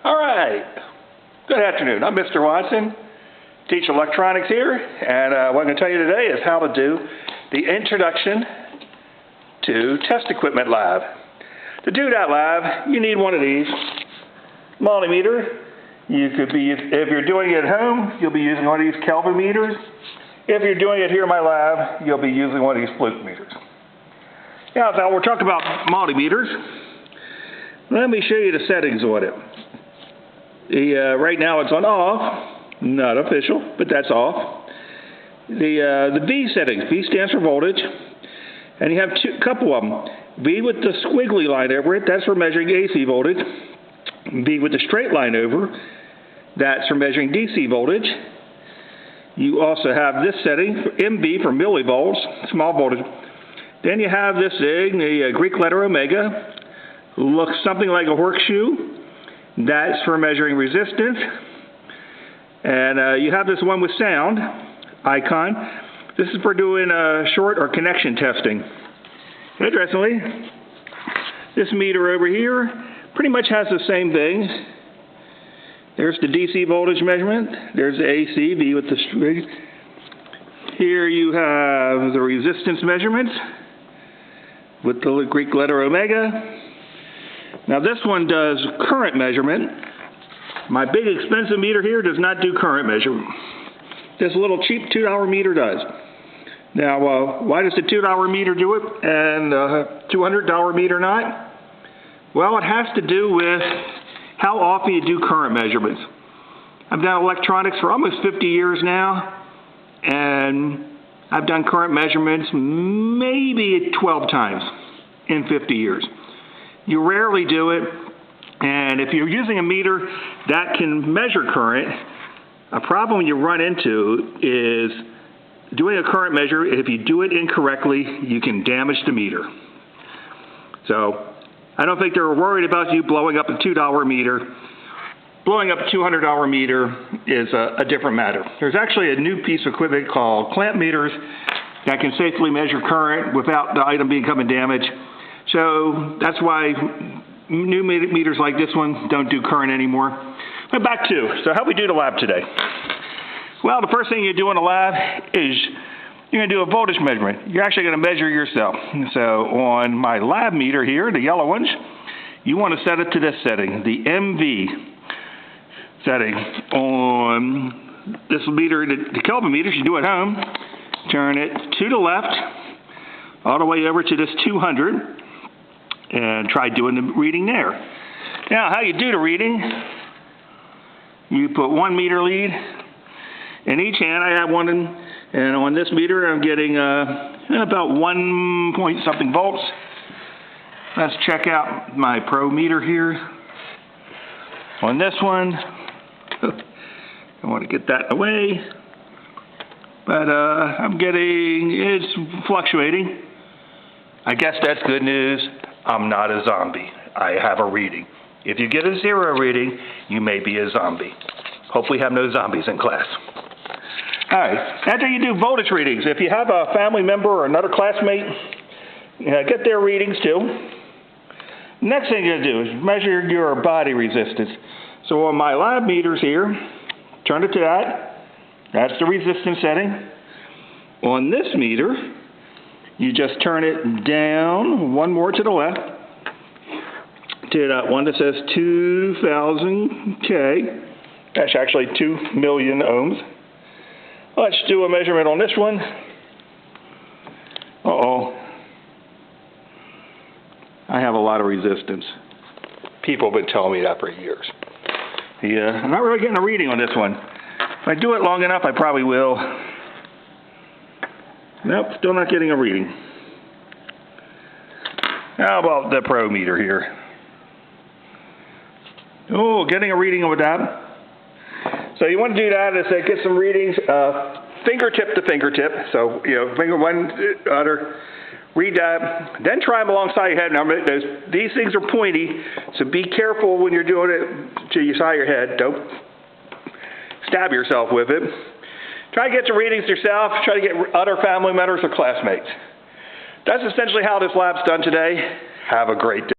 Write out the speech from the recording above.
All right. Good afternoon. I'm Mr. Watson, teach electronics here, and what I'm going to tell you today is how to do the introduction to Test Equipment Lab. To do that lab, you need one of these multimeter. If you're doing it at home, you'll be using one of these Kelvin meters. If you're doing it here in my lab, you'll be using one of these Fluke meters. Now we're talking about multimeters. Let me show you the settings on it. Right now it's on off, not official, but that's off. The V settings, V stands for voltage, and you have a couple of them. V with the squiggly line over it, that's for measuring AC voltage. V with the straight line over, that's for measuring DC voltage. You also have this setting, MV for millivolts, small voltage. Then you have this thing, the Greek letter omega, looks something like a horseshoe. That's for measuring resistance. And you have this one with sound icon. This is for doing short or connection testing. Interestingly, this meter over here pretty much has the same thing. There's the DC voltage measurement. There's the AC, V with the string. Here you have the resistance measurements with the Greek letter omega. Now this one does current measurement. My big expensive meter here does not do current measurement. This little cheap $2 meter does. Now why does the $2 meter do it and $200 meter not? Well, it has to do with how often you do current measurements. I've done electronics for almost 50 years now, and I've done current measurements maybe 12 times in 50 years. You rarely do it, and if you're using a meter that can measure current, a problem you run into is doing a current measure. If you do it incorrectly, you can damage the meter. So I don't think they're worried about you blowing up a $2 meter. Blowing up a $200 meter is a different matter. There's actually a new piece of equipment called clamp meters that can safely measure current without the item becoming damaged. So that's why new meters like this one don't do current anymore. But back to, so how we do the lab today? Well, the first thing you do in the lab is you're going to do a voltage measurement. You're actually going to measure yourself. So on my lab meter here, the yellow ones, you want to set it to this setting, the MV setting. On this meter, the Kelvin meters you do at home, turn it to the left, all the way over to this 200, and try doing the reading there. Now, how you do the reading, you put 1 meter lead in each hand. I have one and on this meter, I'm getting about 1 point something volts. Let's check out my Pro meter here. On this one, I want to get that away, but I'm getting, it's fluctuating. I guess that's good news. I'm not a zombie. I have a reading. If you get a 0 reading, you may be a zombie. Hope we have no zombies in class. All right, after you do voltage readings, if you have a family member or another classmate, get their readings too. Next thing you're going to do is measure your body resistance. So on my lab meters here, turn it to that. That's the resistance setting. On this meter, you just turn it down, one more to the left, to that one that says 2,000 K. That's actually 2 million ohms. Let's do a measurement on this one. Uh-oh. I have a lot of resistance. People have been telling me that for years. Yeah, I'm not really getting a reading on this one. If I do it long enough, I probably will. Nope, still not getting a reading. How about the Pro meter here? Oh, getting a reading with that. So you want to do that is get some readings, fingertip to fingertip. So, finger one, other, read that. Then try them alongside your head. Now, these things are pointy, so be careful when you're doing it to your side of your head. Don't stab yourself with it. Try to get the readings yourself. Try to get other family members or classmates. That's essentially how this lab's done today. Have a great day.